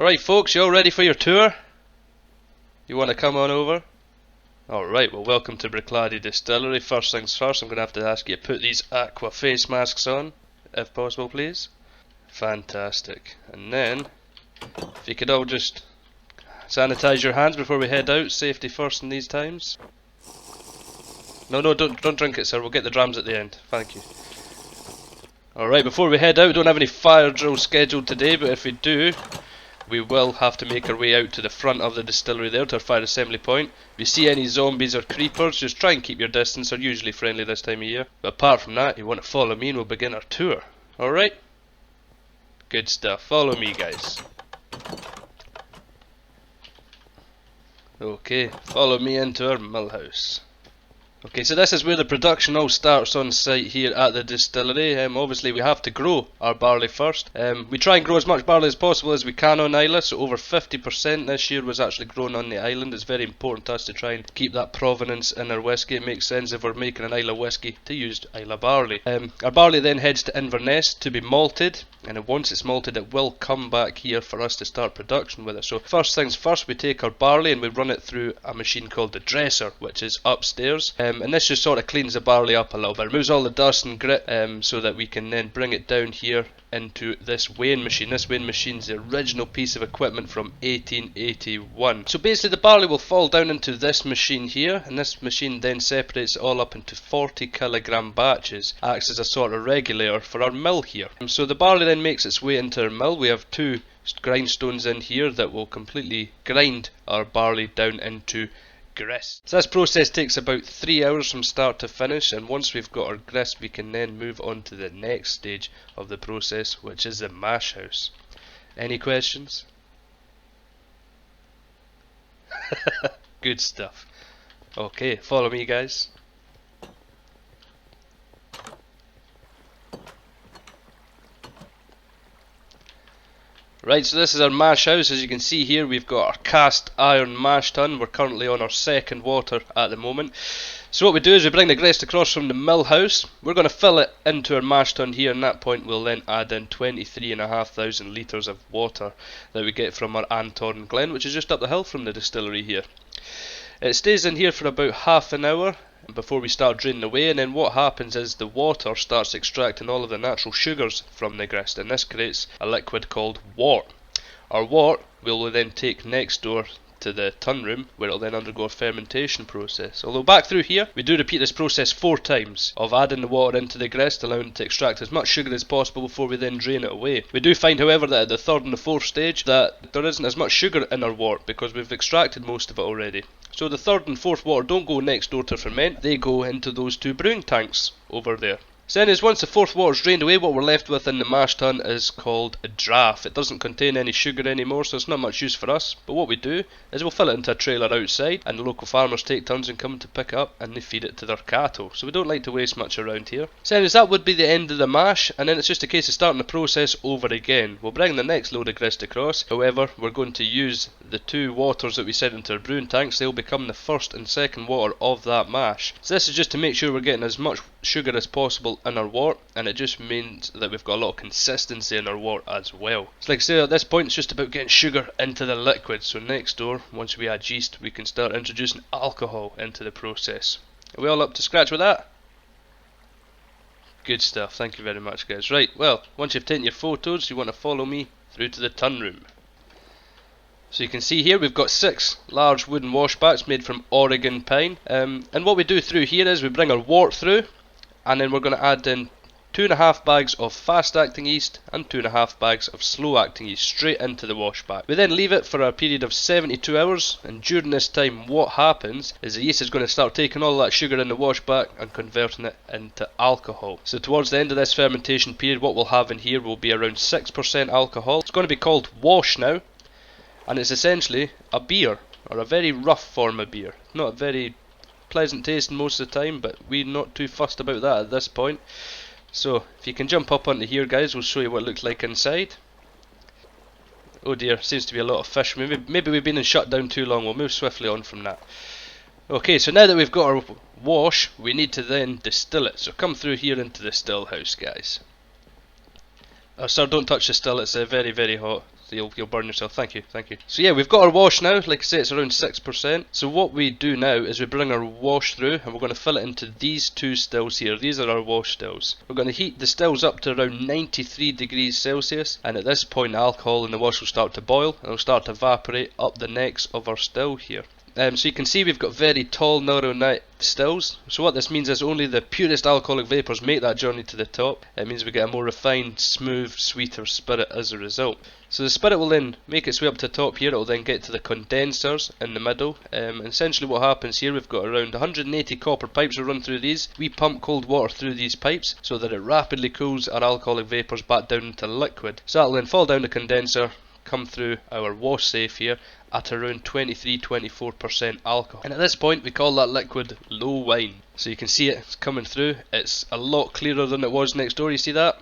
Alright folks, you all ready for your tour? You want to come on over? Alright, well welcome to Bruichladdich Distillery. First things first, I'm going to have to ask you to put these aqua face masks on, if possible please. Fantastic. And then, if you could all just sanitize your hands before we head out, safety first in these times. No, don't drink it sir, we'll get the drams at the end, thank you. Alright, before we head out, we don't have any fire drills scheduled today, but if we do, we will have to make our way out to the front of the distillery there, to our fire assembly point. If you see any zombies or creepers, just try and keep your distance, they're usually friendly this time of year. But apart from that, you want to follow me and we'll begin our tour. Alright? Good stuff, follow me guys. Okay, follow me into our mill house. Okay, so this is where the production all starts on site here at the distillery. Obviously we have to grow our barley first. We try and grow as much barley as possible as we can on Islay, so over 50% this year was actually grown on the island. It's very important to us to try and keep that provenance in our whisky. It makes sense if we're making an Islay whisky to use Islay barley. Our barley then heads to Inverness to be malted, and then once it's malted it will come back here for us to start production with it. So first things first, we take our barley and we run it through a machine called the dresser, which is upstairs. And this just sort of cleans the barley up a little bit, removes all the dust and grit, so that we can then bring it down here into this weighing machine. This weighing machine is the original piece of equipment from 1881. So basically the barley will fall down into this machine here, and this machine then separates it all up into 40 kilogram batches, acts as a sort of regulator for our mill here. So the barley then makes its way into our mill. We have two grindstones in here that will completely grind our barley down into grist. So this process takes about 3 hours from start to finish, and once we've got our grist we can then move on to the next stage of the process, which is the mash house. Any questions? Good stuff. Okay, follow me guys. Right, so this is our mash house. As you can see here, we've got our cast iron mash tun. We're currently on our second water at the moment. So what we do is we bring the grist across from the mill house. We're going to fill it into our mash tun here, and at that point we'll then add in 23,500 litres of water that we get from our Anton Glen, which is just up the hill from the distillery here. It stays in here for about half an hour before we start draining away, and then what happens is the water starts extracting all of the natural sugars from the grist, and this creates a liquid called wort. Our wort will then take next door to the tun room, where it will then undergo a fermentation process. Although back through here we do repeat this process 4 times of adding the water into the grist, allowing it to extract as much sugar as possible before we then drain it away. We do find however that at the 3rd and the 4th stage that there isn't as much sugar in our wort because we've extracted most of it already. So the 3rd and 4th water don't go next door to ferment, they go into those 2 brewing tanks over there. So then is once the 4th water is drained away, what we're left with in the mash tun is called a draff. It doesn't contain any sugar anymore, so it's not much use for us. But what we do is we'll fill it into a trailer outside, and the local farmers take turns and come to pick it up and they feed it to their cattle. So we don't like to waste much around here. So anyways, that would be the end of the mash, and then it's just a case of starting the process over again. We'll bring the next load of grist across. However, we're going to use the 2 waters that we sent into our brewing tanks. They'll become the 1st and 2nd water of that mash. So this is just to make sure we're getting as much sugar as possible in our wort, and it just means that we've got a lot of consistency in our wort as well. So like I say, at this point it's just about getting sugar into the liquid. So next door, once we add yeast, we can start introducing alcohol into the process. Are we all up to scratch with that? Good stuff, thank you very much guys. Right, well, once you've taken your photos, you want to follow me through to the tun room. So you can see here we've got 6 large wooden washbacks made from Oregon pine, and what we do through here is we bring our wort through, and then we're going to add in 2.5 bags of fast acting yeast and 2.5 bags of slow acting yeast straight into the washback. We then leave it for a period of 72 hours, and during this time what happens is the yeast is going to start taking all that sugar in the washback and converting it into alcohol. So towards the end of this fermentation period, what we'll have in here will be around 6% alcohol. It's going to be called wash now, and it's essentially a beer, or a very rough form of beer. Not a very pleasant taste most of the time, but we're not too fussed about that at this point. So if you can jump up onto here guys, we'll show you what it looks like inside. Oh dear, seems to be a lot of fish. Maybe we've been in shut down too long. We'll move swiftly on from that. Okay, so now that we've got our wash, we need to then distill it. So come through here into the still house guys. Oh sir, don't touch the still, it's very very hot. You'll burn yourself. Thank you, thank you. So yeah, we've got our wash now. Like I say, it's around 6%. So what we do now is we bring our wash through, and we're going to fill it into these two stills here. These are our wash stills. We're going to heat the stills up to around 93 degrees Celsius, and at this point, the alcohol in the wash will start to boil, and it'll start to evaporate up the necks of our still here. So you can see we've got very tall, narrow neck stills. So what this means is only the purest alcoholic vapours make that journey to the top. It means we get a more refined, smooth, sweeter spirit as a result. So the spirit will then make its way up to the top here. It will then get to the condensers in the middle. And essentially what happens here, we've got around 180 copper pipes that run through these. We pump cold water through these pipes so that it rapidly cools our alcoholic vapours back down into liquid. So that will then fall down the condenser, come through our wash safe here at around 23-24% alcohol, and at this point we call that liquid low wine. So you can see it's coming through. It's a lot clearer than it was next door. You see that?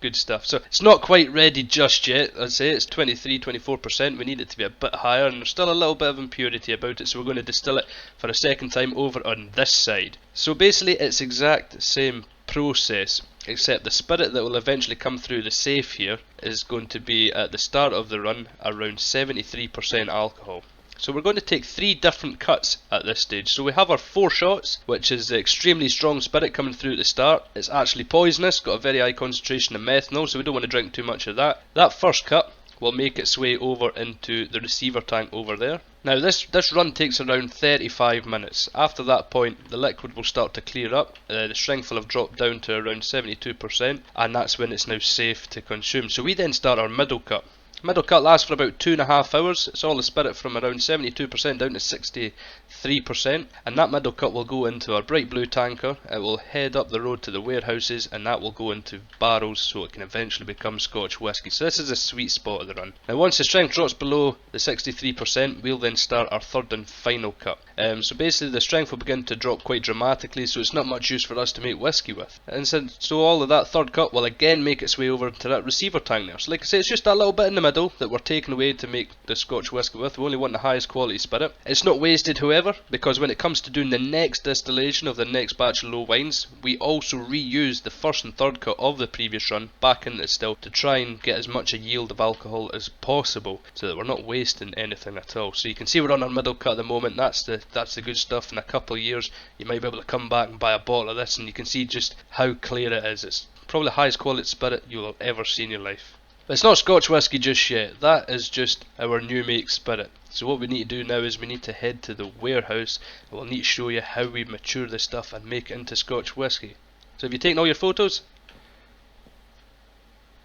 Good stuff. So it's not quite ready just yet. I'd say it's 23-24%. We need it to be a bit higher, and there's still a little bit of impurity about it, so we're going to distill it for a second time over on this side. So basically it's exact same process, except the spirit that will eventually come through the safe here is going to be at the start of the run around 73% alcohol. So we're going to take 3 different cuts at this stage. So we have our 4 shots, which is the extremely strong spirit coming through at the start. It's actually poisonous, got a very high concentration of methanol, so we don't want to drink too much of that. That first cut will make its way over into the receiver tank over there. Now this run takes around 35 minutes. After that point the liquid will start to clear up, the strength will have dropped down to around 72%, and that's when it's now safe to consume. So we then start our middle cut. Middle cut lasts for about 2.5 hours. It's all the spirit from around 72% down to 63%, and that middle cut will go into our bright blue tanker. It will head up the road to the warehouses, and that will go into barrels so it can eventually become Scotch whisky. So this is a sweet spot of the run. Now once the strength drops below the 63%, we'll then start our third and final cut. So basically the strength will begin to drop quite dramatically, so it's not much use for us to make whisky with. And so all of that third cut will again make its way over to that receiver tank there. So like I say, it's just that little bit in the middle that we're taking away to make the Scotch whisky with. We only want the highest quality spirit. It's not wasted, however, because when it comes to doing the next distillation of the next batch of low wines, we also reuse the first and third cut of the previous run back into the still to try and get as much a yield of alcohol as possible, so that we're not wasting anything at all. So you can see we're on our middle cut at the moment. That's the good stuff. In a couple of years you might be able to come back and buy a bottle of this, and you can see just how clear it is. It's probably the highest quality spirit you'll ever see in your life. But it's not Scotch whisky just yet. That is just our new make spirit. So what we need to do now is we need to head to the warehouse, and we'll need to show you how we mature this stuff and make it into Scotch whisky. So have you taken all your photos?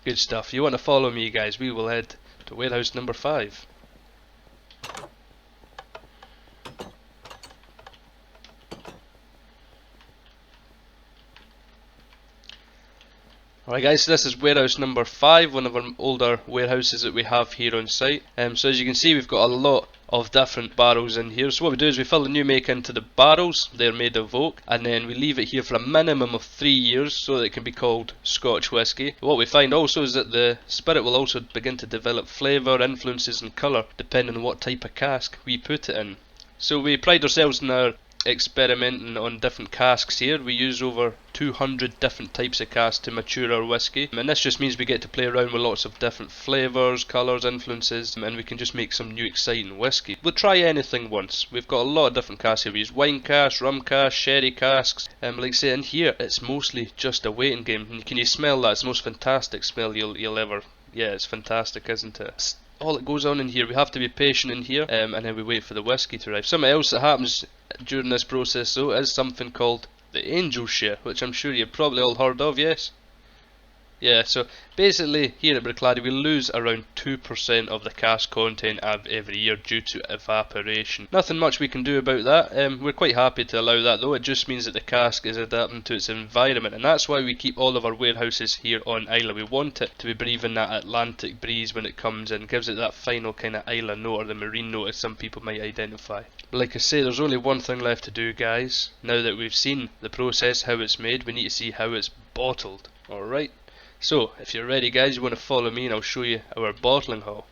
Good stuff. If you want to follow me, guys, we will head to warehouse number 5. Alright guys, so this is warehouse number 5, one of our older warehouses that we have here on site. So as you can see, we've got a lot of different barrels in here. So what we do is we fill the new make into the barrels. They're made of oak, and then we leave it here for a minimum of 3 years so that it can be called Scotch whisky. What we find also is that the spirit will also begin to develop flavour, influences and colour depending on what type of cask we put it in. So we pride ourselves in our experimenting on different casks here. We use over 200 different types of casks to mature our whisky, and this just means we get to play around with lots of different flavours, colours, influences, and we can just make some new exciting whisky. We'll try anything once. We've got a lot of different casks here. We use wine casks, rum casks, sherry casks, and like I say, in here it's mostly just a waiting game. And can you smell that? It's the most fantastic smell you'll ever. Yeah, it's fantastic, isn't it? All that goes on in here. We have to be patient in here, and then we wait for the whisky to arrive. Something else that happens during this process though is something called the angel share, which I'm sure you've probably all heard of, yes? Yeah, so basically here at Bruichladdich we lose around 2% of the cask content every year due to evaporation. Nothing much we can do about that. We're quite happy to allow that though. It just means that the cask is adapting to its environment, and that's why we keep all of our warehouses here on Islay. We want it to be breathing that Atlantic breeze when it comes in. It gives it that final kind of Islay note, or the marine note as some people might identify. But like I say, there's only one thing left to do, guys. Now that we've seen the process, how it's made, we need to see how it's bottled. Alright. So, if you're ready guys, you want to follow me and I'll show you our bottling hall.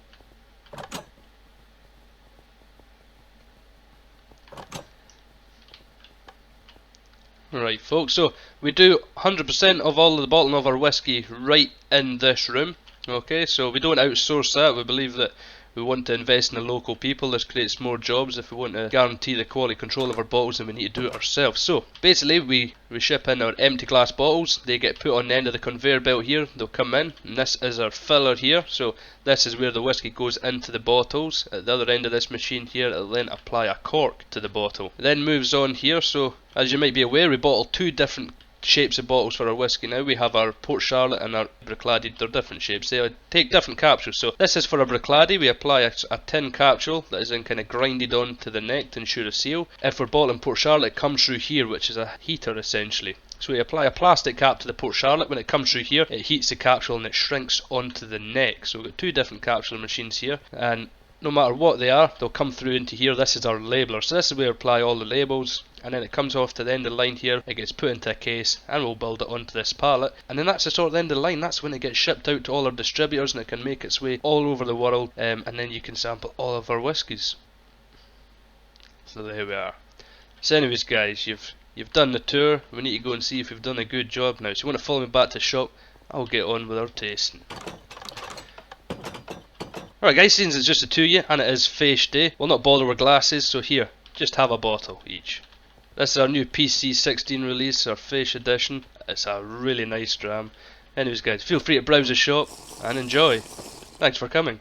Alright folks, so we do 100% of all of the bottling of our whisky right in this room. Okay, so we don't outsource that. We believe that we want to invest in the local people. This creates more jobs. If we want to guarantee the quality control of our bottles, then we need to do it ourselves. So basically we ship in our empty glass bottles. They get put on the end of the conveyor belt here. They'll come in, and this is our filler here. So this is where the whiskey goes into the bottles. At the other end of this machine here, it'll then apply a cork to the bottle. It then moves on here. So as you might be aware, we bottle two different shapes of bottles for our whiskey now. We have our Port Charlotte and our Bruichladdich. They're different shapes. They take different capsules. So this is for our Bruichladdich. We apply a tin capsule that is then kind of grinded onto the neck to ensure a seal. If we're bottling Port Charlotte, it comes through here, which is a heater essentially. So we apply a plastic cap to the Port Charlotte. When it comes through here, it heats the capsule and it shrinks onto the neck. So we've got two different capsule machines here, and no matter what they are, they'll come through into here. This is our labeler. So this is where we apply all the labels, and then it comes off to the end of the line here. It gets put into a case, and we'll build it onto this pallet. And then that's the sort of the end of the line. That's when it gets shipped out to all our distributors, and it can make its way all over the world. And then you can sample all of our whiskies. So there we are. So anyways, guys, you've done the tour. We need to go and see if we've done a good job now. So you want to follow me back to the shop? I'll get on with our tasting. Alright guys, since it's just the two of you and it is Feast Day, we'll not bother with glasses, so here, just have a bottle each. This is our new PC16 release, our Feast edition. It's a really nice dram. Anyways guys, feel free to browse the shop and enjoy. Thanks for coming.